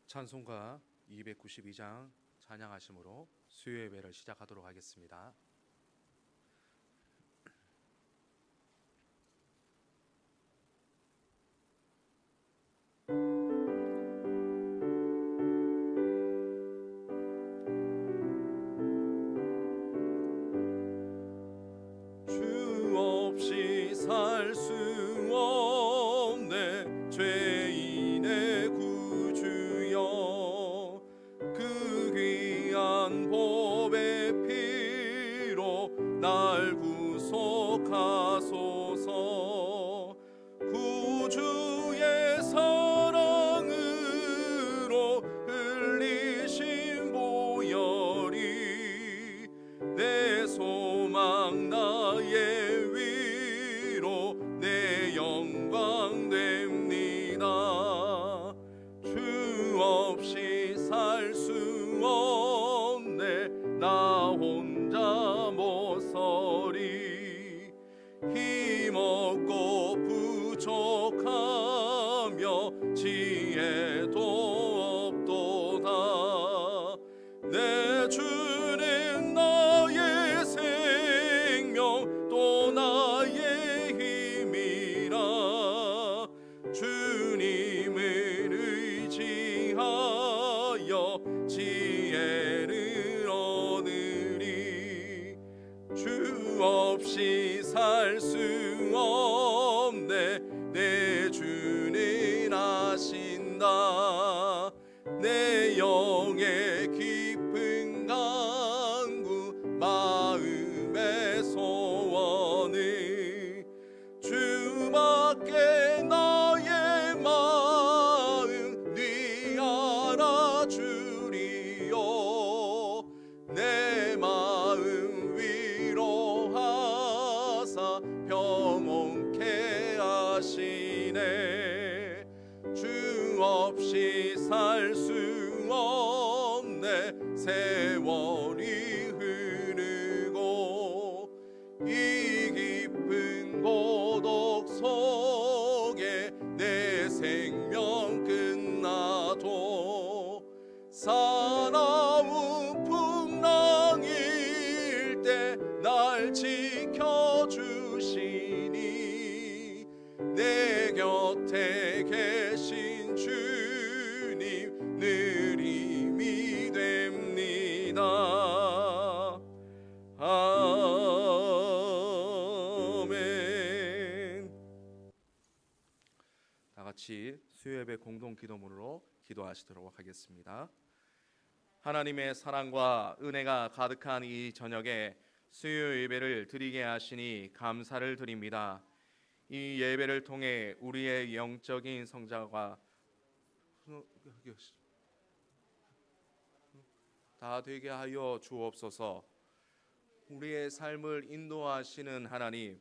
찬송가 292장 찬양하심으로 수요 예배를 시작하도록 하겠습니다. 주 없이 살 수 없네 죄인의 구주여, 그 귀한 보배 피로 날 구속하소서. 구주의 사랑으로 흘리신 보혈이 내 소망 나의 위로 내 영광 됩니다. 주 없이 살 수 없네 나 혼자 못 서리. 힘없고 부족하며 지혜도 없도다. 내 주는 나의 생명 또 나의 힘이라. 주님을 의지하여 지혜를 얻으리. 주 없이 살 수 없네 내 주는 아신다. 내 영의 깊은 간구 마음의 소원을 주밖에 나의 마음 네 알아주리요. 내 마음 위로하사 평온케 하시네. 주 없이 살 수 없네 세월이 흐르고 이 깊은 고독 속에 내 생명 끝나도 사나운 풍랑일 때 날 지켜주시니 내 곁에 계신 주님 늘 힘이 됩니다. 아멘. 다 같이 수요 예배 공동 기도문으로 기도하시도록 하겠습니다. 하나님의 사랑과 은혜가 가득한 이 저녁에 수요 예배를 드리게 하시니 감사를 드립니다. 이 예배를 통해 우리의 영적인 성장과 다 되게 하여 주옵소서. 우리의 삶을 인도하시는 하나님,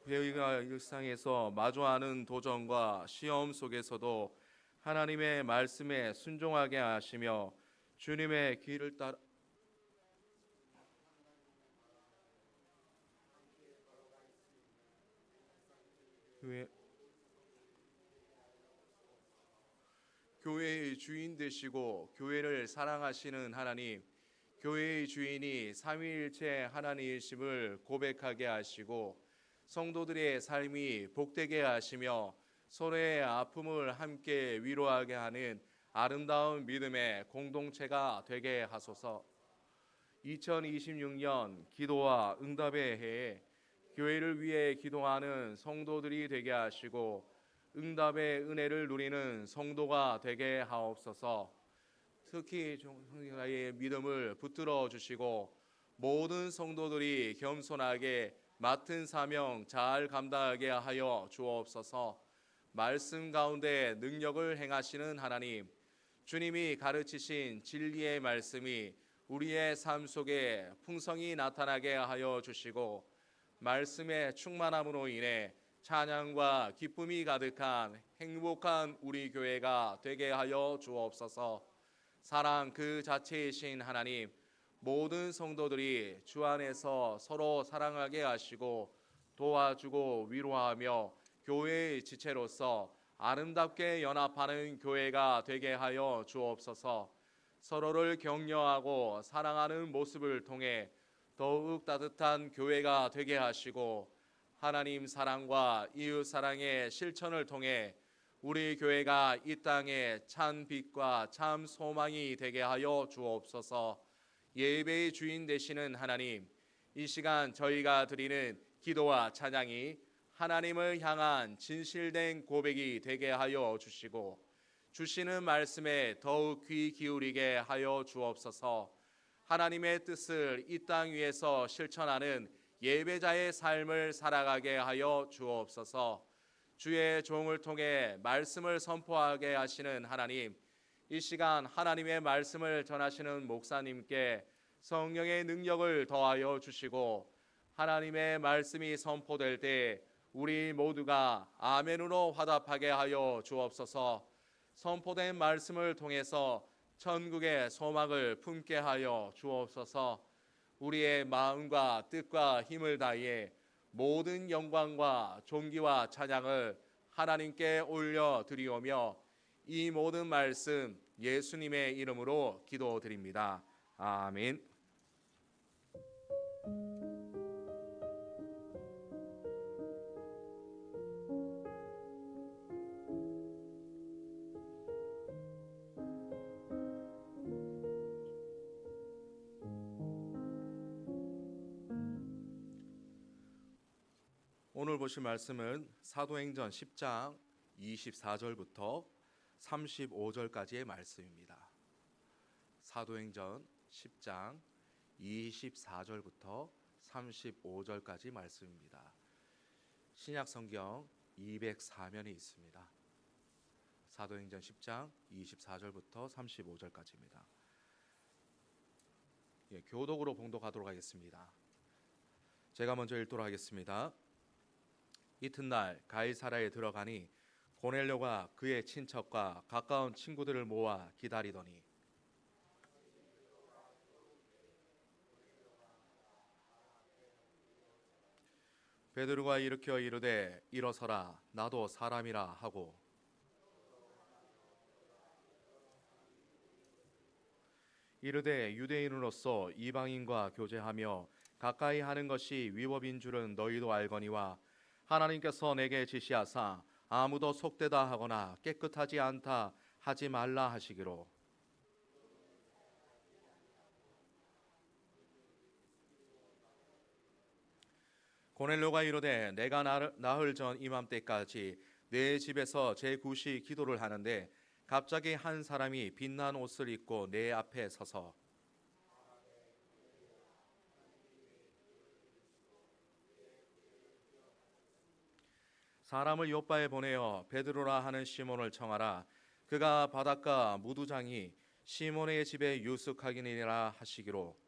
저희가 일상에서 마주하는 도전과 시험 속에서도 하나님의 말씀에 순종하게 하시며 주님의 길을 따라 교회의 주인 되시고 교회를 사랑하시는 하나님, 교회의 주인이 삼위일체 하나님이심을 고백하게 하시고 성도들의 삶이 복되게 하시며 서로의 아픔을 함께 위로하게 하는 아름다운 믿음의 공동체가 되게 하소서. 2026년 기도와 응답의 해에 교회를 위해 기도하는 성도들이 되게 하시고 응답의 은혜를 누리는 성도가 되게 하옵소서. 특히 성도의 믿음을 붙들어 주시고 모든 성도들이 겸손하게 맡은 사명 잘 감당하게 하여 주옵소서. 말씀 가운데 능력을 행하시는 하나님, 주님이 가르치신 진리의 말씀이 우리의 삶 속에 풍성히 나타나게 하여 주시고 말씀의 충만함으로 인해 찬양과 기쁨이 가득한 행복한 우리 교회가 되게 하여 주옵소서. 사랑 그 자체이신 하나님, 모든 성도들이 주 안에서 서로 사랑하게 하시고 도와주고 위로하며 교회의 지체로서 아름답게 연합하는 교회가 되게 하여 주옵소서. 서로를 격려하고 사랑하는 모습을 통해 더욱 따뜻한 교회가 되게 하시고 하나님 사랑과 이웃 사랑의 실천을 통해 우리 교회가 이 땅에 찬 빛과 참 소망이 되게 하여 주옵소서. 예배의 주인 되시는 하나님, 이 시간 저희가 드리는 기도와 찬양이 하나님을 향한 진실된 고백이 되게 하여 주시고 주시는 말씀에 더욱 귀 기울이게 하여 주옵소서. 하나님의 뜻을 이 땅 위에서 실천하는 예배자의 삶을 살아가게 하여 주옵소서. 주의 종을 통해 말씀을 선포하게 하시는 하나님, 이 시간 하나님의 말씀을 전하시는 목사님께 성령의 능력을 더하여 주시고 하나님의 말씀이 선포될 때 우리 모두가 아멘으로 화답하게 하여 주옵소서. 선포된 말씀을 통해서 천국의 소망을 품게 하여 주옵소서. 우리의 마음과 뜻과 힘을 다해 모든 영광과 존귀와 찬양을 하나님께 올려드리오며 이 모든 말씀 예수님의 이름으로 기도드립니다. 아멘. 오늘 보실 말씀은 사도행전 10장 24절부터 35절까지의 말씀입니다. 사도행전 10장 24절부터 35절까지 말씀입니다. 신약 성경 204면에 있습니다. 사도행전 10장 24절부터 35절까지입니다. 교독으로 봉독하도록 하겠습니다. 제가 먼저 읽도록 하겠습니다. 이튿날 가이사랴에 들어가니 고넬료가 그의 친척과 가까운 친구들을 모아 기다리더니 베드로가 일으켜 이르되 일어서라 나도 사람이라 하고 이르되 유대인으로서 이방인과 교제하며 가까이 하는 것이 위법인 줄은 너희도 알거니와 하나님께서 내게 지시하사 아무도 속되다 하거나 깨끗하지 않다 하지 말라 하시기로 고넬료가 이르되 내가 나흘 전 이맘때까지 내 집에서 제9시 기도를 하는데 갑자기 한 사람이 빛난 옷을 입고 내 앞에 서서 사람을 요바에 보내어 베드로라 하는 시몬을 청하라. 그가 바닷가 무두장이 시몬의 집에 유숙하기니라 하시기로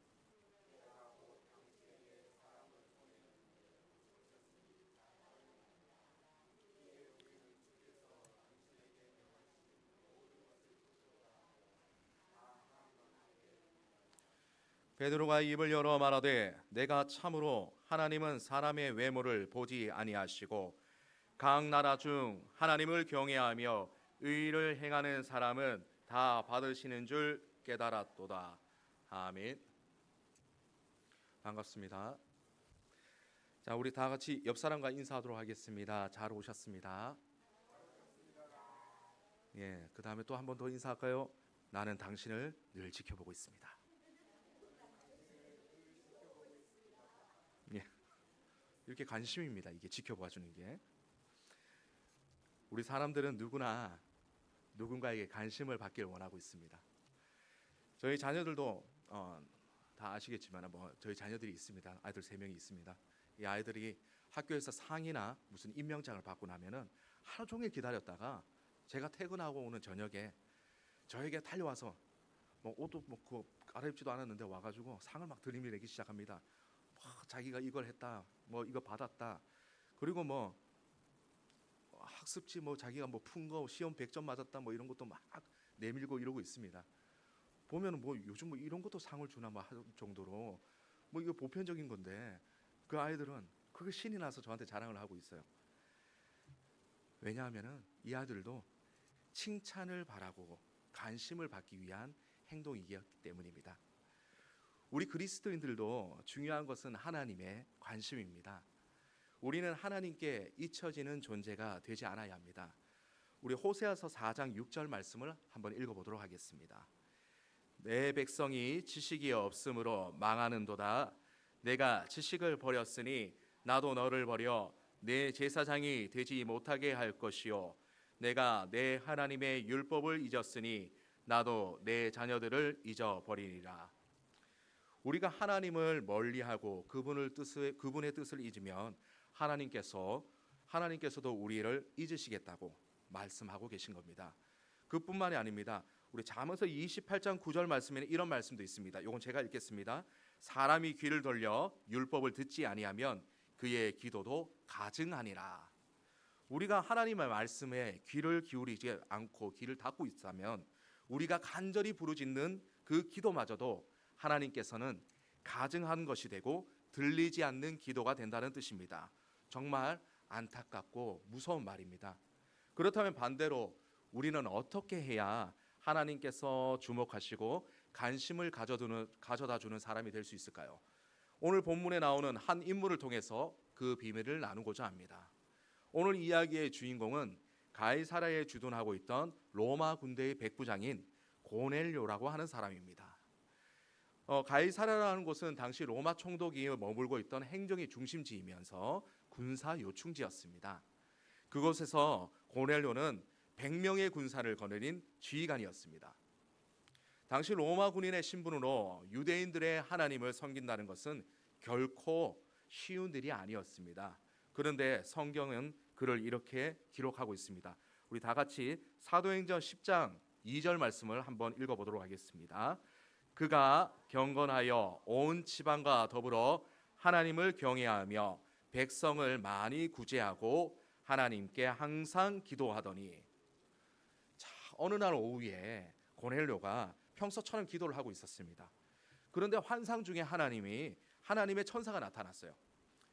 베드로가 입을 열어 말하되 내가 참으로 하나님은 사람의 외모를 보지 아니하시고 각 나라 중 하나님을 경외하며 의를 행하는 사람은 다 받으시는 줄 깨달았도다. 아멘. 반갑습니다. 자, 우리 다 같이 옆 사람과 인사하도록 하겠습니다. 잘 오셨습니다. 예, 그 다음에 또 한 번 더 인사할까요? 나는 당신을 늘 지켜보고 있습니다. 예, 이렇게 관심입니다. 이게 지켜봐 주는 게. 우리 사람들은 누구나 누군가에게 관심을 받기를 원하고 있습니다. 저희 자녀들도 다 아시겠지만 저희 자녀들이 있습니다. 아이들 3명이 있습니다. 이 아이들이 학교에서 상이나 무슨 임명장을 받고 나면은 하루 종일 기다렸다가 제가 퇴근하고 오는 저녁에 저에게 달려와서 옷도 갈아입지도 않았는데 와가지고 상을 막 들이밀기 시작합니다. 자기가 이걸 했다, 이거 받았다, 그리고 학습지 자기가 푼 거 시험 100점 맞았다 이런 것도 막 내밀고 이러고 있습니다. 보면은 요즘 이런 것도 상을 주나 할 정도로 이거 보편적인 건데 그 아이들은 그게 신이 나서 저한테 자랑을 하고 있어요. 왜냐하면 이 아들도 칭찬을 바라고 관심을 받기 위한 행동이었기 때문입니다. 우리 그리스도인들도 중요한 것은 하나님의 관심입니다. 우리는 하나님께 잊혀지는 존재가 되지 않아야 합니다. 우리 호세아서 4장 6절 말씀을 한번 읽어보도록 하겠습니다. 내 백성이 지식이 없으므로 망하는도다. 내가 지식을 버렸으니 나도 너를 버려 내 제사장이 되지 못하게 할 것이요 내가 내 하나님의 율법을 잊었으니 나도 내 자녀들을 잊어버리리라. 우리가 하나님을 멀리하고 그분의 뜻을 잊으면 하나님께서도 우리를 잊으시겠다고 말씀하고 계신 겁니다. 그뿐만이 아닙니다. 우리 잠언서 28장 9절 말씀에는 이런 말씀도 있습니다. 이건 제가 읽겠습니다. 사람이 귀를 돌려 율법을 듣지 아니하면 그의 기도도 가증하니라. 우리가 하나님의 말씀에 귀를 기울이지 않고 귀를 닫고 있다면 우리가 간절히 부르짖는 그 기도마저도 하나님께서는 가증한 것이 되고 들리지 않는 기도가 된다는 뜻입니다. 정말 안타깝고 무서운 말입니다. 그렇다면 반대로 우리는 어떻게 해야 하나님께서 주목하시고 관심을 가져다 주는 사람이 될 수 있을까요? 오늘 본문에 나오는 한 인물을 통해서 그 비밀을 나누고자 합니다. 오늘 이야기의 주인공은 가이사랴에 주둔하고 있던 로마 군대의 백부장인 고넬료라고 하는 사람입니다. 가이사랴라는 곳은 당시 로마 총독이 머물고 있던 행정의 중심지이면서 군사 요충지였습니다. 그곳에서 고넬료는 100명의 군사를 거느린 지휘관이었습니다. 당시 로마 군인의 신분으로 유대인들의 하나님을 섬긴다는 것은 결코 쉬운 일이 아니었습니다. 그런데 성경은 그를 이렇게 기록하고 있습니다. 우리 다 같이 사도행전 10장 2절 말씀을 한번 읽어보도록 하겠습니다. 그가 경건하여 온 지방과 더불어 하나님을 경외하며 백성을 많이 구제하고 하나님께 항상 기도하더니. 자, 어느 날 오후에 고넬료가 평소처럼 기도를 하고 있었습니다. 그런데 환상 중에 하나님의 천사가 나타났어요.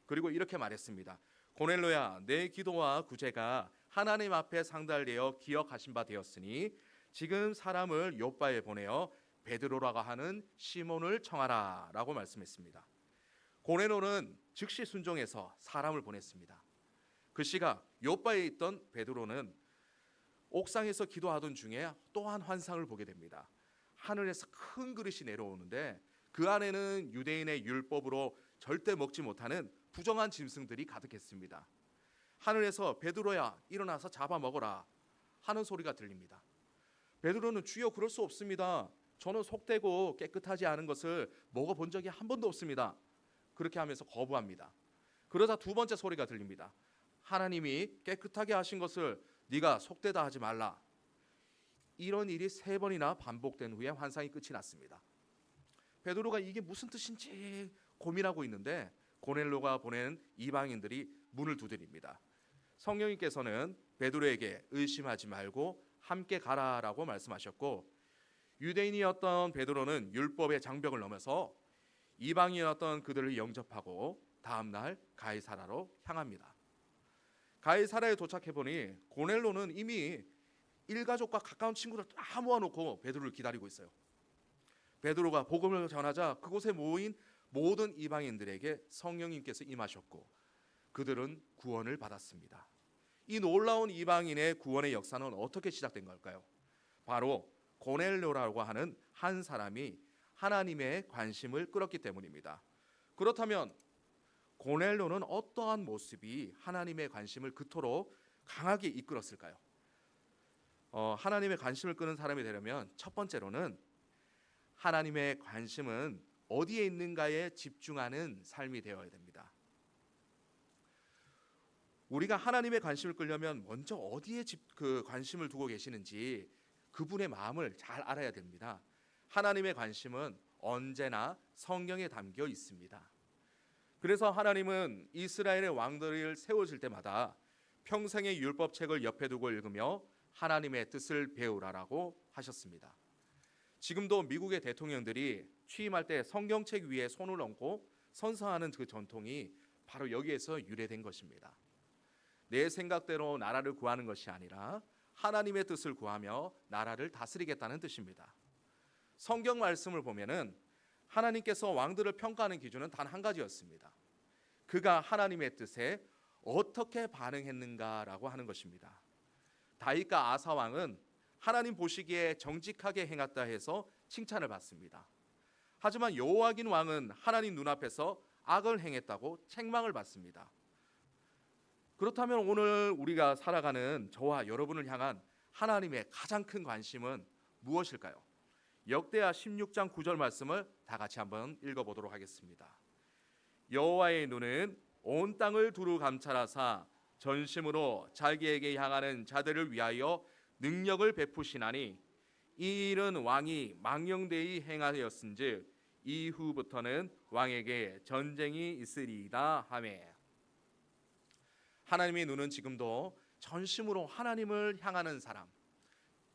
그리고 이렇게 말했습니다. 고넬료야, 내 기도와 구제가 하나님 앞에 상달되어 기억하신 바 되었으니 지금 사람을 요바에 보내어 베드로라고 하는 시몬을 청하라 라고 말씀했습니다. 고넬료는 즉시 순종해서 사람을 보냈습니다. 그 시각 요바에 있던 베드로는 옥상에서 기도하던 중에 또한 환상을 보게 됩니다. 하늘에서 큰 그릇이 내려오는데 그 안에는 유대인의 율법으로 절대 먹지 못하는 부정한 짐승들이 가득했습니다. 하늘에서 베드로야 일어나서 잡아먹어라 하는 소리가 들립니다. 베드로는 주여 그럴 수 없습니다. 저는 속되고 깨끗하지 않은 것을 먹어본 적이 한 번도 없습니다. 그렇게 하면서 거부합니다. 그러자 두 번째 소리가 들립니다. 하나님이 깨끗하게 하신 것을 네가 속되다 하지 말라. 이런 일이 3번이나 반복된 후에 환상이 끝이 났습니다. 베드로가 이게 무슨 뜻인지 고민하고 있는데 고넬료가 보낸 이방인들이 문을 두드립니다. 성령님께서는 베드로에게 의심하지 말고 함께 가라라고 말씀하셨고, 유대인이었던 베드로는 율법의 장벽을 넘어서 이방인이었던 그들을 영접하고 다음 날 가이사랴로 향합니다. 가이사랴에 도착해 보니 고넬료는 이미 일가족과 가까운 친구들 다 모아놓고 베드로를 기다리고 있어요. 베드로가 복음을 전하자 그곳에 모인 모든 이방인들에게 성령님께서 임하셨고 그들은 구원을 받았습니다. 이 놀라운 이방인의 구원의 역사는 어떻게 시작된 걸까요? 바로 고넬료라고 하는 한 사람이 하나님의 관심을 끌었기 때문입니다. 그렇다면 고넬료는 어떠한 모습이 하나님의 관심을 그토록 강하게 이끌었을까요? 하나님의 관심을 끄는 사람이 되려면 첫 번째로는 하나님의 관심은 어디에 있는가에 집중하는 삶이 되어야 됩니다. 우리가 하나님의 관심을 끌려면 먼저 어디에 관심을 두고 계시는지 그분의 마음을 잘 알아야 됩니다. 하나님의 관심은 언제나 성경에 담겨 있습니다. 그래서 하나님은 이스라엘의 왕들을 세우실 때마다 평생의 율법책을 옆에 두고 읽으며 하나님의 뜻을 배우라라고 하셨습니다. 지금도 미국의 대통령들이 취임할 때 성경책 위에 손을 얹고 선서하는 그 전통이 바로 여기에서 유래된 것입니다. 내 생각대로 나라를 구하는 것이 아니라 하나님의 뜻을 구하며 나라를 다스리겠다는 뜻입니다. 성경 말씀을 보면은 하나님께서 왕들을 평가하는 기준은 단 한 가지였습니다. 그가 하나님의 뜻에 어떻게 반응했는가라고 하는 것입니다. 다윗과 아사 왕은 하나님 보시기에 정직하게 행했다 해서 칭찬을 받습니다. 하지만 여호와긴 왕은 하나님 눈앞에서 악을 행했다고 책망을 받습니다. 그렇다면 오늘 우리가 살아가는 저와 여러분을 향한 하나님의 가장 큰 관심은 무엇일까요? 역대하 16장 9절 말씀을 다 같이 한번 읽어보도록 하겠습니다. 여호와의 눈은 온 땅을 두루 감찰하사 전심으로 자기에게 향하는 자들을 위하여 능력을 베푸시나니 이 일은 왕이 망령되이 행하였은즉 이후부터는 왕에게 전쟁이 있으리이다 하매. 하나님의 눈은 지금도 전심으로 하나님을 향하는 사람,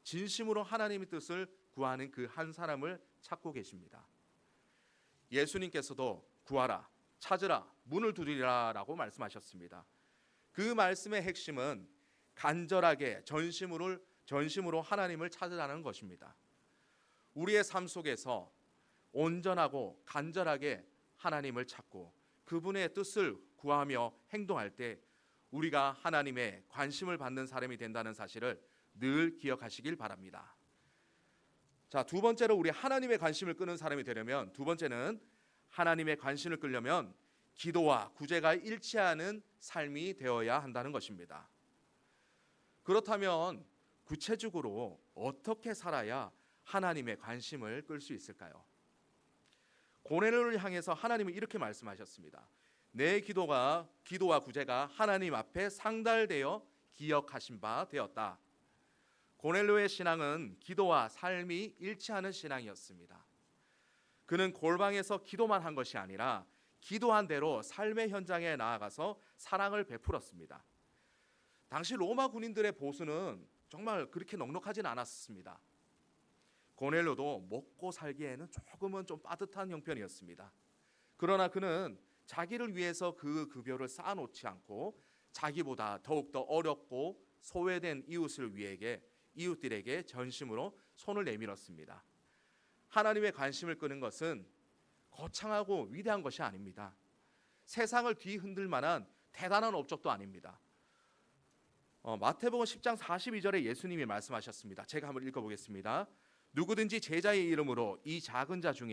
진심으로 하나님의 뜻을 구하는 그 한 사람을 찾고 계십니다. 예수님께서도 구하라, 찾으라, 문을 두드리라라고 말씀하셨습니다. 그 말씀의 핵심은 간절하게 전심으로 하나님을 찾으라는 것입니다. 우리의 삶 속에서 온전하고 간절하게 하나님을 찾고 그분의 뜻을 구하며 행동할 때 우리가 하나님의 관심을 받는 사람이 된다는 사실을 늘 기억하시길 바랍니다. 자, 두 번째로 우리 하나님의 관심을 끄는 사람이 되려면, 두 번째는 하나님의 관심을 끌려면 기도와 구제가 일치하는 삶이 되어야 한다는 것입니다. 그렇다면 구체적으로 어떻게 살아야 하나님의 관심을 끌 수 있을까요? 고넬료를 향해서 하나님은 이렇게 말씀하셨습니다. 내 기도와 구제가 하나님 앞에 상달되어 기억하신 바 되었다. 고넬료의 신앙은 기도와 삶이 일치하는 신앙이었습니다. 그는 골방에서 기도만 한 것이 아니라 기도한 대로 삶의 현장에 나아가서 사랑을 베풀었습니다. 당시 로마 군인들의 보수는 정말 그렇게 넉넉하진 않았습니다. 고넬료도 먹고 살기에는 조금은 좀 빠듯한 형편이었습니다. 그러나 그는 자기를 위해서 그 급여를 쌓아놓지 않고 자기보다 더욱더 어렵고 소외된 이웃들에게 전심으로 손을 내밀었습니다. 하나님의 관심을 끄는 것은 거창하고 위대한 것이 아닙니다. 세상을 뒤흔들 만한 대단한 업적도 아닙니다. 마태복음 10장 42절에 예수님이 말씀하셨습니다. 제가 한번 읽어보겠습니다. 누구든지 제자의 이름으로 이 작은 자 중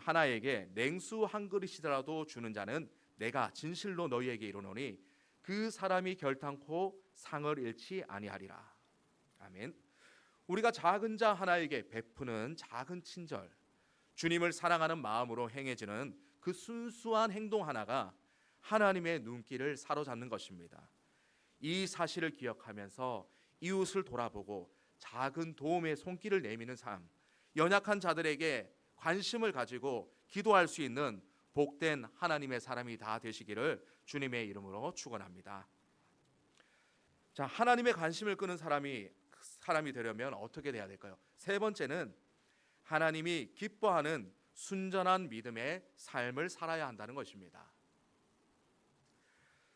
하나에게 냉수 한 그릇이라도 주는 자는 내가 진실로 너희에게 이르노니 그 사람이 결탄코 상을 잃지 아니하리라. 아멘. 우리가 작은 자 하나에게 베푸는 작은 친절, 주님을 사랑하는 마음으로 행해지는 그 순수한 행동 하나가 하나님의 눈길을 사로잡는 것입니다. 이 사실을 기억하면서 이웃을 돌아보고 작은 도움의 손길을 내미는 삶, 연약한 자들에게 관심을 가지고 기도할 수 있는 복된 하나님의 사람이 다 되시기를 주님의 이름으로 축원합니다. 자, 하나님의 관심을 끄는 사람이 되려면 어떻게 돼야 될까요? 세 번째는 하나님이 기뻐하는 순전한 믿음의 삶을 살아야 한다는 것입니다.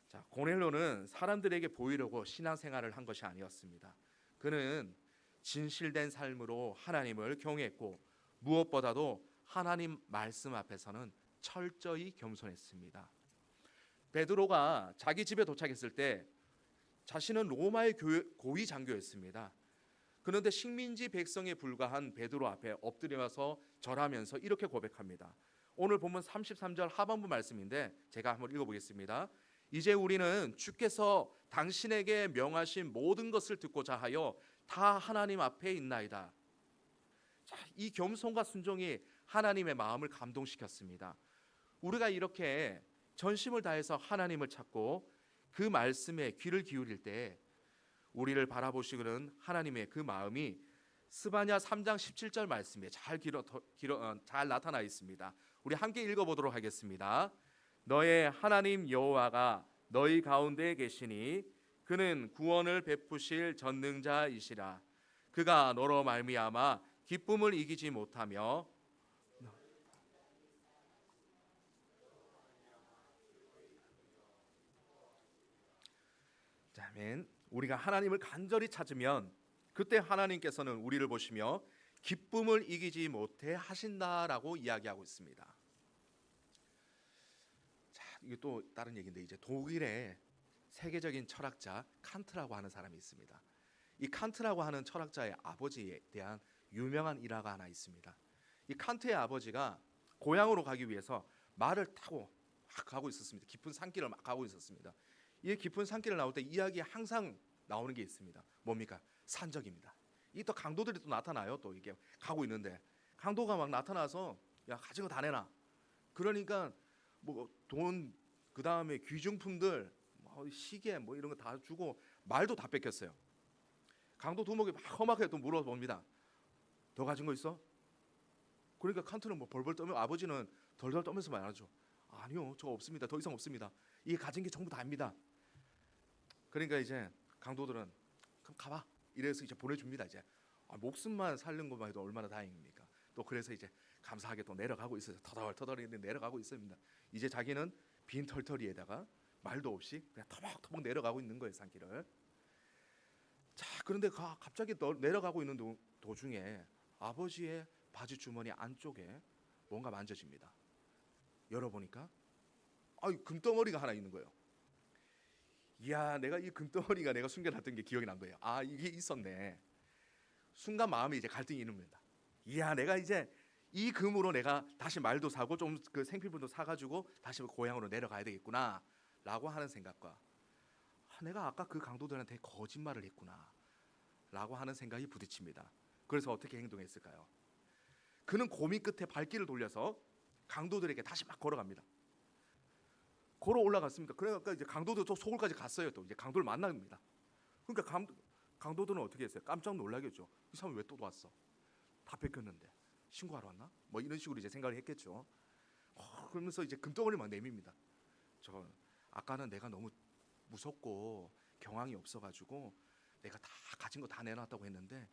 자, 고넬료는 사람들에게 보이려고 신앙생활을 한 것이 아니었습니다. 그는 진실된 삶으로 하나님을 경외했고 무엇보다도 하나님 말씀 앞에서는 철저히 겸손했습니다. 베드로가 자기 집에 도착했을 때 자신은 로마의 고위 장교였습니다. 그런데 식민지 백성에 불과한 베드로 앞에 엎드려서 절하면서 이렇게 고백합니다. 오늘 본문 33절 하반부 말씀인데 제가 한번 읽어보겠습니다. 이제 우리는 주께서 당신에게 명하신 모든 것을 듣고자 하여 다 하나님 앞에 있나이다. 자, 이 겸손과 순종이 하나님의 마음을 감동시켰습니다. 우리가 이렇게 전심을 다해서 하나님을 찾고 그 말씀에 귀를 기울일 때 우리를 바라보시는 하나님의 그 마음이 스바냐 3장 17절 말씀에 잘 나타나 있습니다. 우리 함께 읽어보도록 하겠습니다. 너의 하나님 여호와가 너희 가운데 계시니 그는 구원을 베푸실 전능자이시라. 그가 너로 말미암아 기쁨을 이기지 못하며 아멘. 우리가 하나님을 간절히 찾으면 그때 하나님께서는 우리를 보시며 기쁨을 이기지 못해 하신다라고 이야기하고 있습니다. 자, 이게 또 다른 얘기인데 이제 독일의 세계적인 철학자 칸트라고 하는 사람이 있습니다. 이 칸트라고 하는 철학자의 아버지에 대한 유명한 일화가 하나 있습니다. 이 칸트의 아버지가 고향으로 가기 위해서 말을 타고 막 가고 있었습니다. 깊은 산길을 막 가고 있었습니다. 이 깊은 산길을 나올 때 이야기에 항상 나오는 게 있습니다. 뭡니까? 산적입니다. 이 또 강도들이 또 나타나요. 또 이게 가고 있는데 강도가 막 나타나서 야 가진 거 다 내놔. 그러니까 뭐 돈 그다음에 귀중품들 뭐 시계 뭐 이런 거 다 주고 말도 다 뺏겼어요. 강도 두목이 막 험하게 또 물어봅니다. 더 가진 거 있어? 그러니까 칸트는 뭐 벌벌 떠면 아버지는 덜덜 떠면서 말하죠. 아니요, 저 없습니다. 더 이상 없습니다. 이게 가진 게 전부 다입니다. 그러니까 이제 강도들은 그럼 가봐. 이래서 이제 보내줍니다. 이제 목숨만 살린 것만 해도 얼마나 다행입니까? 또 그래서 이제 감사하게 또 내려가고 있어요. 터덜터덜 내려가고 있습니다. 이제 자기는 빈 털터리에다가 말도 없이 그냥 터벅터벅 내려가고 있는 거예요, 산길을. 자, 그런데 갑자기 내려가고 있는 도중에 아버지의 바지 주머니 안쪽에 뭔가 만져집니다. 열어보니까 금덩어리가 하나 있는 거예요. 이야, 내가 이 금덩어리가 내가 숨겨놨던 게 기억이 난 거예요. 아, 이게 있었네. 순간 마음이 이제 갈등이 있습니다. 이야, 내가 이제 이 금으로 내가 다시 말도 사고 좀 그 생필품도 사가지고 다시 고향으로 내려가야 되겠구나라고 하는 생각과 내가 아까 그 강도들한테 거짓말을 했구나라고 하는 생각이 부딪힙니다. 그래서 어떻게 행동했을까요? 그는 고민 끝에 발길을 돌려서 강도들에게 다시 막 걸어갑니다. 걸어 올라갔습니다. 그러니까 이제 강도들 또 소굴까지 갔어요. 또 이제 강도를 만납니다. 그러니까 강도들은 어떻게 했어요? 깜짝 놀라겠죠. 이 사람이 왜 또 왔어? 다 뺏겼는데 신고하러 왔나? 뭐 이런 식으로 이제 생각을 했겠죠. 그러면서 이제 금덩어리 막 내밉니다. 저 아까는 내가 너무 무섭고 경황이 없어가지고 내가 다 가진 거 다 내놨다고 했는데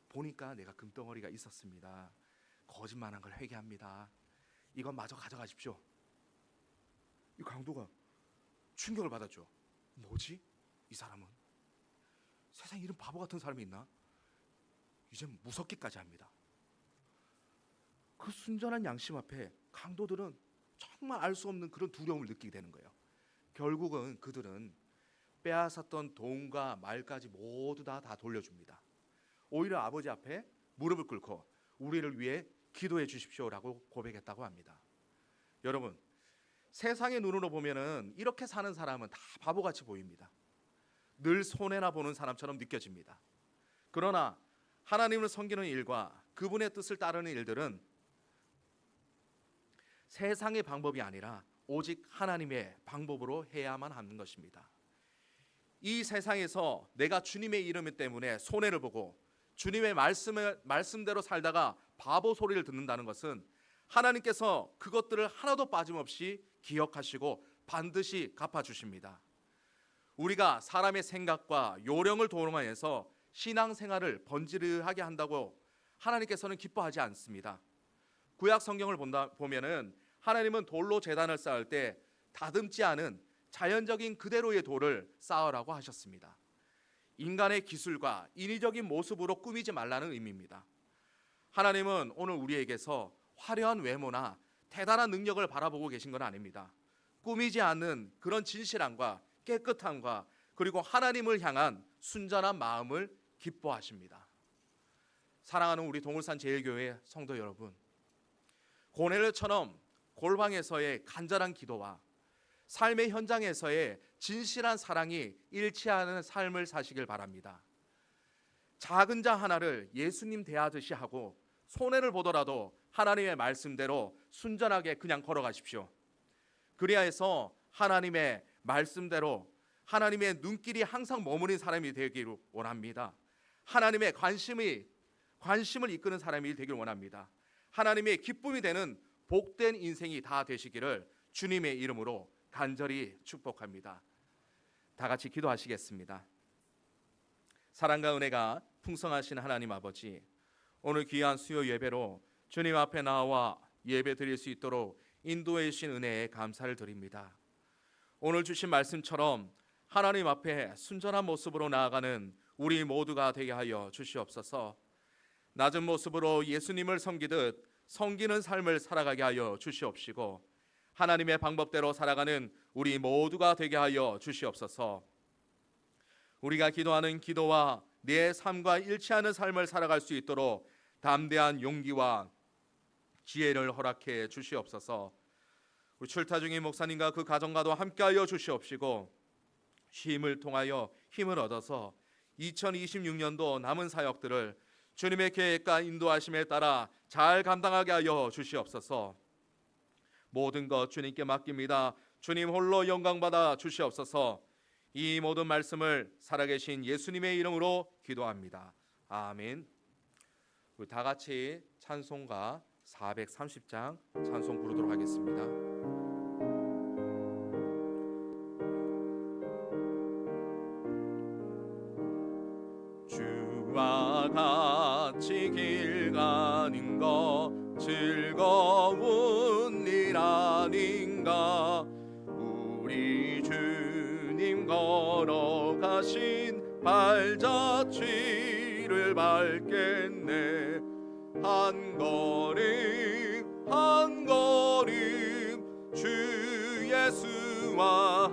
보니까 내가 금덩어리가 있었습니다. 거짓말한 걸 회개합니다. 이건 마저 가져가십시오. 이 강도가 충격을 받았죠. 뭐지? 이 사람은 세상에 이런 바보 같은 사람이 있나? 이제 무섭기까지 합니다. 그 순전한 양심 앞에 강도들은 정말 알 수 없는 그런 두려움을 느끼게 되는 거예요. 결국은 그들은 빼앗았던 돈과 말까지 모두 다 돌려줍니다. 오히려 아버지 앞에 무릎을 꿇고 우리를 위해 기도해 주십시오라고 고백했다고 합니다. 여러분, 세상의 눈으로 보면은 이렇게 사는 사람은 다 바보같이 보입니다. 늘 손해나 보는 사람처럼 느껴집니다. 그러나 하나님을 섬기는 일과 그분의 뜻을 따르는 일들은 세상의 방법이 아니라 오직 하나님의 방법으로 해야만 하는 것입니다. 이 세상에서 내가 주님의 이름 때문에 손해를 보고 주님의 말씀대로 살다가 바보 소리를 듣는다는 것은 하나님께서 그것들을 하나도 빠짐없이 기억하시고 반드시 갚아주십니다. 우리가 사람의 생각과 요령을 도움해서 신앙생활을 번지르하게 한다고 하나님께서는 기뻐하지 않습니다. 구약 성경을 보면은 하나님은 돌로 제단을 쌓을 때 다듬지 않은 자연적인 그대로의 돌을 쌓으라고 하셨습니다. 인간의 기술과 인위적인 모습으로 꾸미지 말라는 의미입니다. 하나님은 오늘 우리에게서 화려한 외모나 대단한 능력을 바라보고 계신 건 아닙니다. 꾸미지 않는 그런 진실함과 깨끗함과 그리고 하나님을 향한 순전한 마음을 기뻐하십니다. 사랑하는 우리 동울산 제일교회 성도 여러분, 고넬료처럼 골방에서의 간절한 기도와 삶의 현장에서의 진실한 사랑이 일치하는 삶을 사시길 바랍니다. 작은 자 하나를 예수님 대하듯이 하고 손해를 보더라도 하나님의 말씀대로 순전하게 그냥 걸어가십시오. 그래야 해서 하나님의 말씀대로 하나님의 눈길이 항상 머무는 사람이 되기를 원합니다. 하나님의 관심을 이끄는 사람이 되기를 원합니다. 하나님의 기쁨이 되는 복된 인생이 다 되시기를 주님의 이름으로 간절히 축복합니다. 다 같이 기도하시겠습니다. 사랑과 은혜가 풍성하신 하나님 아버지, 오늘 귀한 수요 예배로 주님 앞에 나와 예배 드릴 수 있도록 인도해 주신 은혜에 감사를 드립니다. 오늘 주신 말씀처럼 하나님 앞에 순전한 모습으로 나아가는 우리 모두가 되게 하여 주시옵소서. 낮은 모습으로 예수님을 섬기듯 섬기는 삶을 살아가게 하여 주시옵시고, 하나님의 방법대로 살아가는 우리 모두가 되게 하여 주시옵소서. 우리가 기도하는 기도와 내 삶과 일치하는 삶을 살아갈 수 있도록 담대한 용기와 지혜를 허락해 주시옵소서. 우리 출타 중인 목사님과 그 가정과도 함께하여 주시옵시고, 쉼을 통하여 힘을 얻어서 2026년도 남은 사역들을 주님의 계획과 인도하심에 따라 잘 감당하게 하여 주시옵소서. 모든 것 주님께 맡깁니다. 주님 홀로 영광 받아 주시옵소서. 이 모든 말씀을 살아계신 예수님의 이름으로 기도합니다. 아멘. 우리 다 같이 찬송가 430장 찬송 부르도록 하겠습니다. 주와 같이 길 가는 것 즐거운 일 아닌가. 우리 주님 걸어가신 발자취를 밟겠네. 한 걸음 한 걸음 주 예수와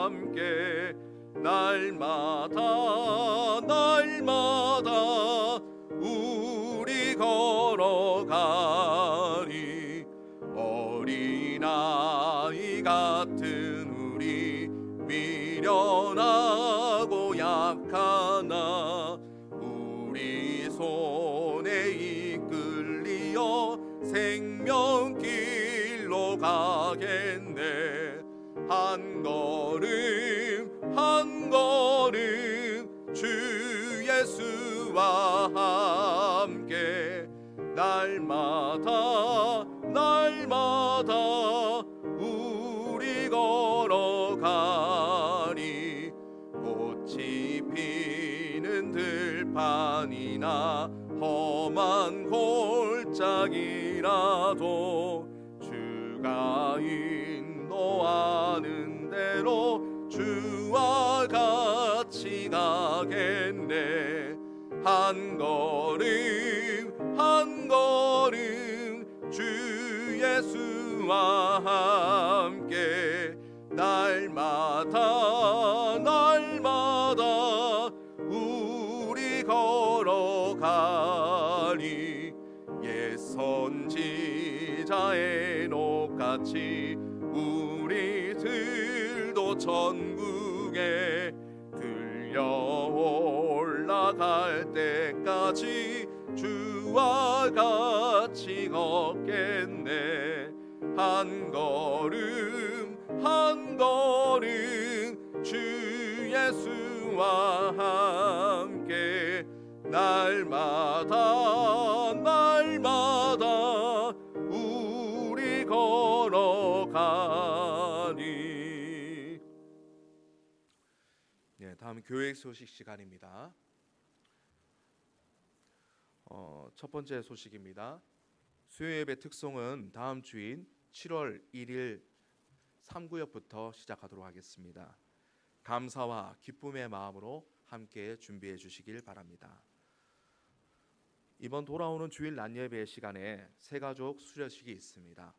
함께 날마다 우리 걸어가리. 어린아이 같은 우리 미련하고 약하나 우리 손에 이끌리어 생명길로 가겠네. 한 걸음 한 걸음 주 예수와 함께 날마다 우리 걸어가리. 꽃이 피는 들판이나 험한 골짜기라도 주가 인도하는 대로 주와 같이 가겠네. 한 걸음 한 걸음 주 예수와 함께 날마다 우리 걸어가리. 옛 선지자 에녹같이 우리들도 천국에 들려 올라갈 때까지 주와 같이 걷겠네. 한 걸음 한 걸음 주 예수와 함께 날마다 우리 걸어가리. 네, 다음 교회 소식 시간입니다. 첫 번째 소식입니다. 수요예배 특송은 다음 주인 7월 1일 3구역부터 시작하도록 하겠습니다. 감사와 기쁨의 마음으로 함께 준비해 주시길 바랍니다. 이번 돌아오는 주일 낮예배 시간에 새가족 수료식이 있습니다.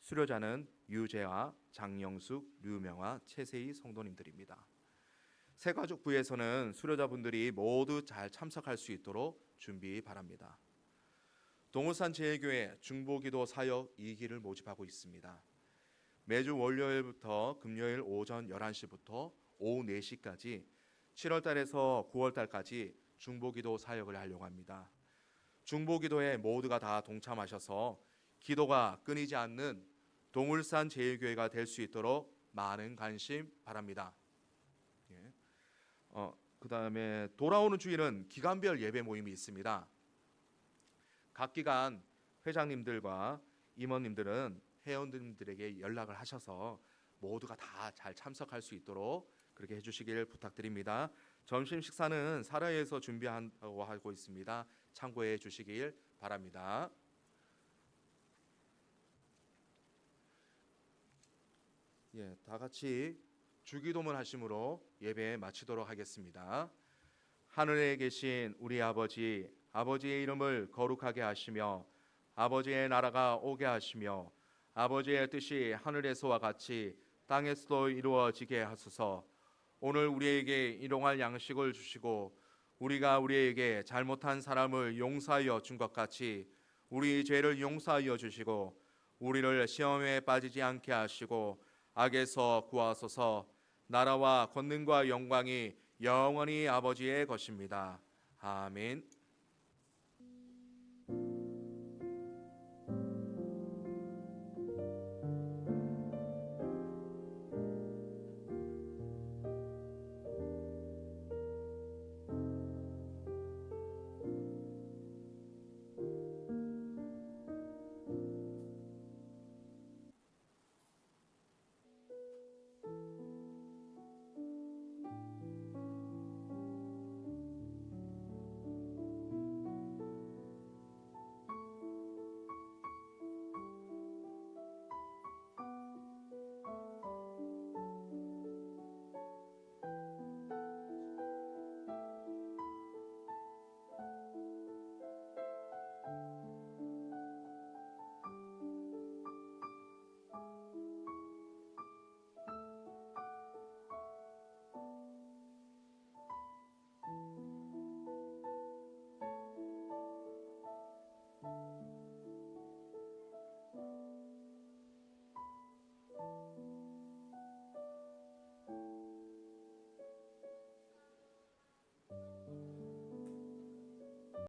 수료자는 유재화, 장영숙, 류명화, 최세희 성도님들입니다. 새가족부에서는 수료자분들이 모두 잘 참석할 수 있도록 준비 바랍니다. 동울산 제일교회 중보기도 사역 2기를 모집하고 있습니다. 매주 월요일부터 금요일 오전 11시부터 오후 4시까지 7월달에서 9월달까지 중보기도 사역을 하려고 합니다. 중보기도에 모두가 다 동참하셔서 기도가 끊이지 않는 동울산 제일교회가 될 수 있도록 많은 관심 바랍니다. 그 다음에 돌아오는 주일은 기간별 예배 모임이 있습니다. 각 기간 회장님들과 임원님들은 회원님들에게 연락을 하셔서 모두가 다 잘 참석할 수 있도록 그렇게 해주시길 부탁드립니다. 점심 식사는 사라에서 준비하고 하고 있습니다. 참고해 주시길 바랍니다. 다 같이 주기도문 하심으로 예배 마치도록 하겠습니다. 하늘에 계신 우리 아버지, 아버지의 이름을 거룩하게 하시며 아버지의 나라가 오게 하시며 아버지의 뜻이 하늘에서와 같이 땅에서도 이루어지게 하소서. 오늘 우리에게 일용할 양식을 주시고 우리가 우리에게 잘못한 사람을 용서하여 준 것 같이 우리 죄를 용서하여 주시고 우리를 시험에 빠지지 않게 하시고 악에서 구하소서. 나라와 권능과 영광이 영원히 아버지의 것입니다. 아멘.